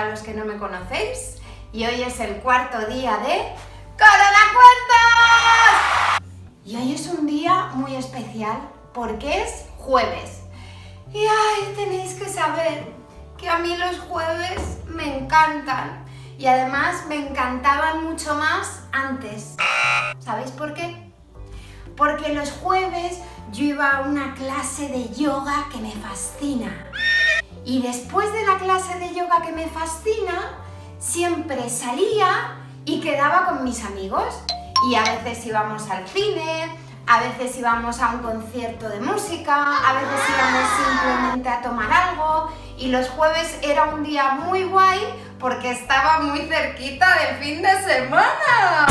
los que no me conocéis, y hoy es el cuarto día de ¡Coronacuentos! Y hoy es un día muy especial porque es jueves. Y tenéis que saber que a mí los jueves me encantan y además me encantaban mucho más antes. ¿Sabéis por qué? Porque los jueves yo iba a una clase de yoga que me fascina. Y después de la clase de yoga que me fascina, siempre salía y quedaba con mis amigos. Y a veces íbamos al cine, a veces íbamos a un concierto de música, a veces íbamos simplemente a tomar algo. Y los jueves era un día muy guay porque estaba muy cerquita del fin de semana.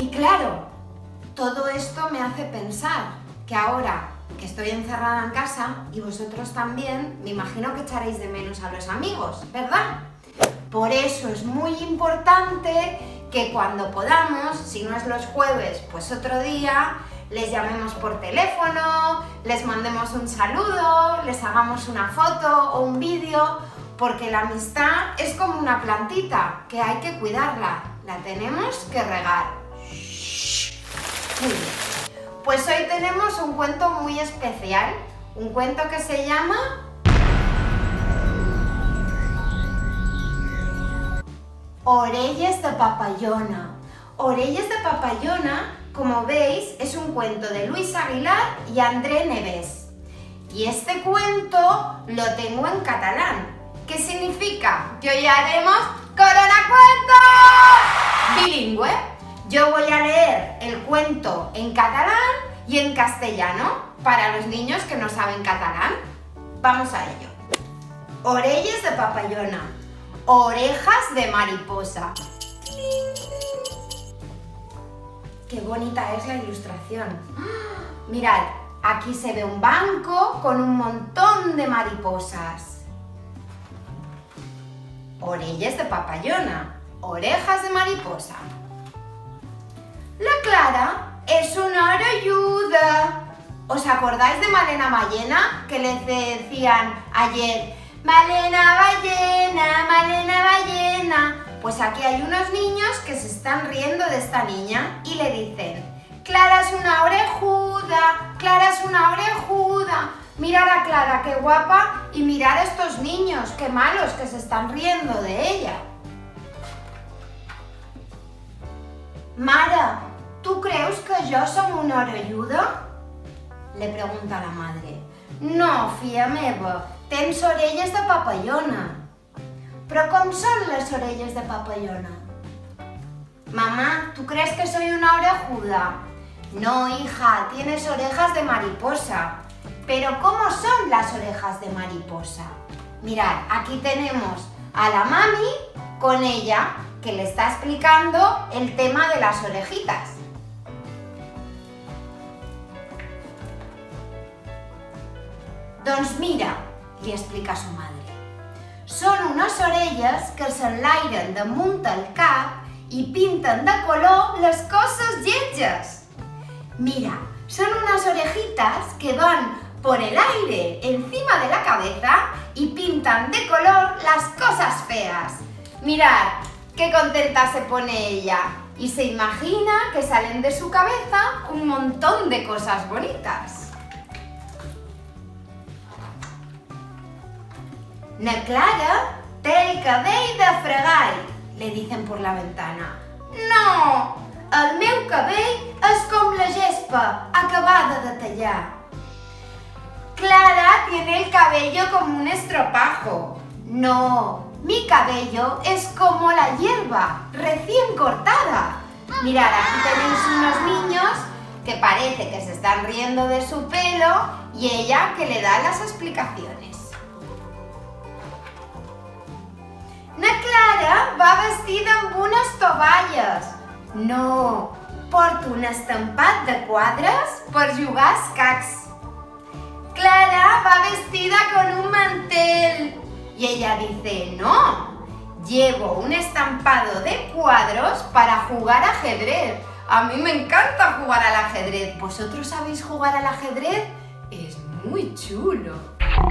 Y claro, todo esto me hace pensar que ahora que estoy encerrada en casa, y vosotros también, me imagino que echaréis de menos a los amigos, ¿verdad? Por eso es muy importante que cuando podamos, si no es los jueves, pues otro día, les llamemos por teléfono, les mandemos un saludo, les hagamos una foto o un vídeo, porque la amistad es como una plantita que hay que cuidarla, la tenemos que regar. Muy bien. Pues hoy tenemos un cuento muy especial, un cuento que se llama Orelles de Papallona. Orelles de Papallona, como veis, es un cuento de Luis Aguilar y André Neves. Y este cuento lo tengo en catalán. ¿Qué significa? Que hoy haremos Coronacuentos bilingüe. Yo voy a leer el cuento en catalán y en castellano para los niños que no saben catalán. Vamos a ello. Orelles de papallona, orejas de mariposa. Qué bonita es la ilustración. Mirad, aquí se ve un banco con un montón de mariposas. Orelles de papallona, orejas de mariposa. La Clara es una orelluda. ¿Os acordáis de Malena Ballena? Que les decían ayer, Malena Ballena, Malena Ballena. Pues aquí hay unos niños que se están riendo de esta niña y le dicen, Clara es una orejuda, Clara es una orejuda. Mirad a Clara, qué guapa, y mirad a estos niños, qué malos, que se están riendo de ella. Mare, tu creus que jo som una orelluda? Le pregunta la madre. No, filla meva, tens orelles de papallona. Però com són les orelles de papallona? Mamá, ¿tú crees que soy una orejuda? No, hija, tienes orejas de mariposa. Pero ¿cómo son las orejas de mariposa? Mirad, aquí tenemos a la mami con ella, que le está explicando el tema de las orejitas. Doncs mira, li explica a su madre, són unes orelles que s'enlairen damunt el cap i pinten de color les coses lletges. Mira, son unas orejitas que van por el aire encima de la cabeza y pintan de color las cosas feas. Mirad, qué contenta se pone ella y se imagina que salen de su cabeza un montón de cosas bonitas. Na Clara té el cabell de fregall, le dicen por la ventana. No, el meu cabell és com la gespa acabada de tallar. Clara tiene el cabello como un estropajo. No, mi cabello es como la hierba recién cortada. Mirad, aquí tenéis unos niños que parece que se están riendo de su pelo y ella que le da las explicaciones. Na Clara va vestida amb unes tovalles. No, porta un estampat de quadres per jugar a escacs. Clara va vestida con un mantel. Y ella dice, no, llevo un estampado de cuadros para jugar ajedrez. A mí me encanta jugar al ajedrez. ¿Vosotros sabéis jugar al ajedrez? Es muy chulo.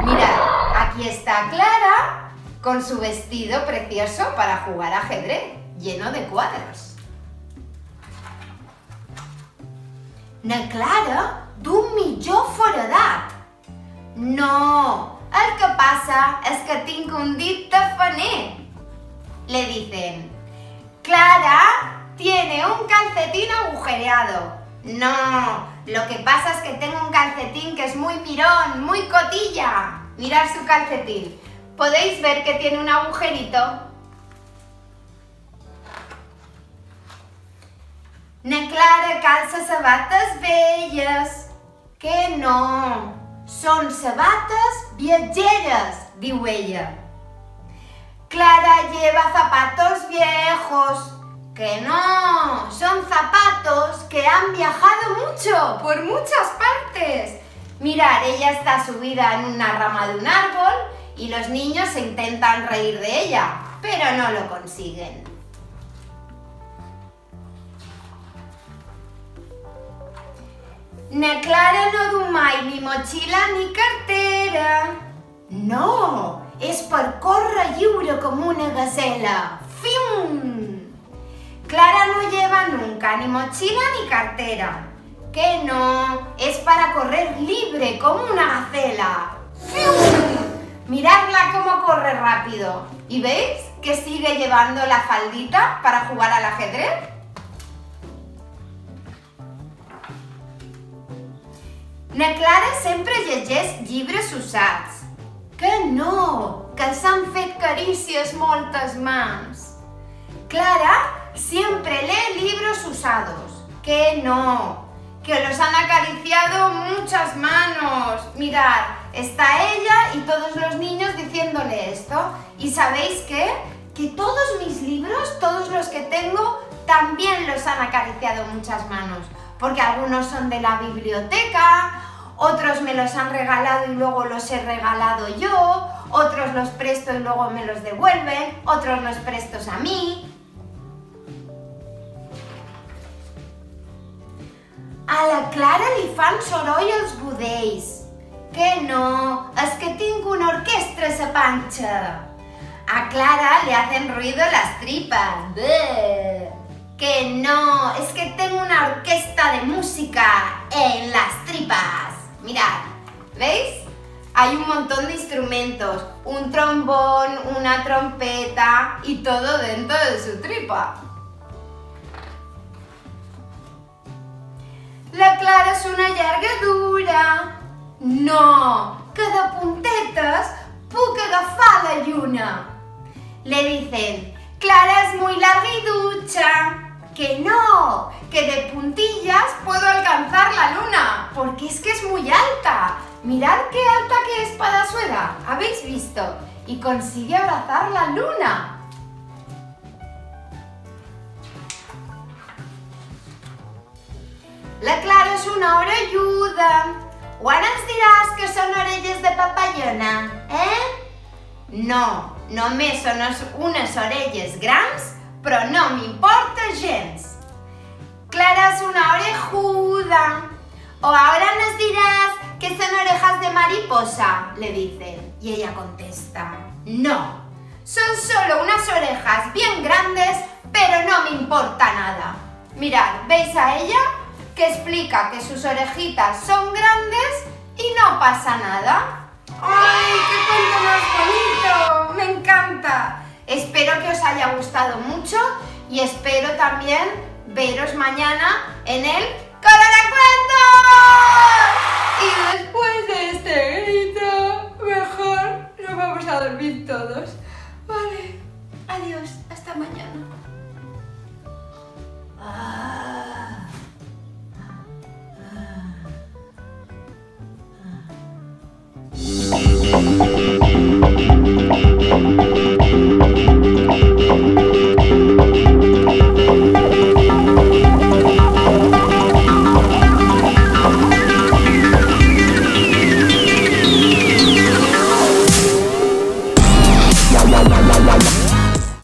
Mirad, aquí está Clara con su vestido precioso para jugar ajedrez, lleno de cuadros. Na Clara d'un millor foradat. No, el que pasa es que tinc un dit tafaner. Le dicen, Clara tiene un calcetín agujereado. No, lo que pasa es que tengo un calcetín que es muy mirón, muy cotilla. Mirad su calcetín. ¿Podéis ver que tiene un agujerito? Na Clara calça sabates velles. Que no, són sabates viatgeres, diu ella. Clara lleva zapatos viejos. Que no, son zapatos que han viajado mucho, por muchas partes. Mirad, ella está subida en una rama de un árbol y los niños se intentan reír de ella, pero no lo consiguen. Na Clara no du mai ni mochila ni cartera. No, és per córrer lliure com una gacela. ¡Fium! Clara no lleva nunca ni mochila ni cartera. Que no, es para correr libre como una gacela. ¡Fium! Miradla cómo corre rápido. ¿Y veis que sigue llevando la faldita para jugar al ajedrez? Na Clara sempre llegeix llibres usats. Que no, que s'han fet carícies moltes mans. Clara siempre lee libros usados. Que no, que los han acariciado muchas manos. Mirad, está ella y todos los niños diciéndole esto. ¿Y sabéis qué? Que todos mis libros, todos los que tengo, también los han acariciado muchas manos. Porque algunos son de la biblioteca, otros me los han regalado y luego los he regalado yo, otros los presto y luego me los devuelven, otros los presto a mí. A la Clara li fan soroll els budells. Que no, és que tinc una orquestra a la panxa. A Clara le hacen ruido las tripas. ¡Bleh! Que no, es que tengo una orquesta de música en las tripas. Mirad, ¿veis? Hay un montón de instrumentos, un trombón, una trompeta y todo dentro de su tripa. La Clara és una llargadura. No, que de puntetes puc agafar la lluna. Le dicen, Clara es muy larguiducha. Que no, que de puntillas puedo alcanzar la luna, porque es que es muy alta. Mirad qué alta que es Padazuela, ¿habéis visto? Y consigue abrazar la luna. La Clara és una orelluda. O ara ens diràs que són orelles de papallona, No, només són unes orelles grans, però no m'importa gens. Clara és una orejuda. O ahora nos dirás que son orejas de mariposa, le dicen. Y ella contesta, no, son solo unas orejas bien grandes, pero no me importa nada. Mirad, ¿veis a ella? Que explica que sus orejitas son grandes y no pasa nada. ¡Ay, qué cuento más bonito! ¡Me encanta! Espero que os haya gustado mucho y espero también veros mañana en el Coloracuentos. Y después de este grito, mejor nos vamos a dormir todos. Vale, adiós, hasta mañana.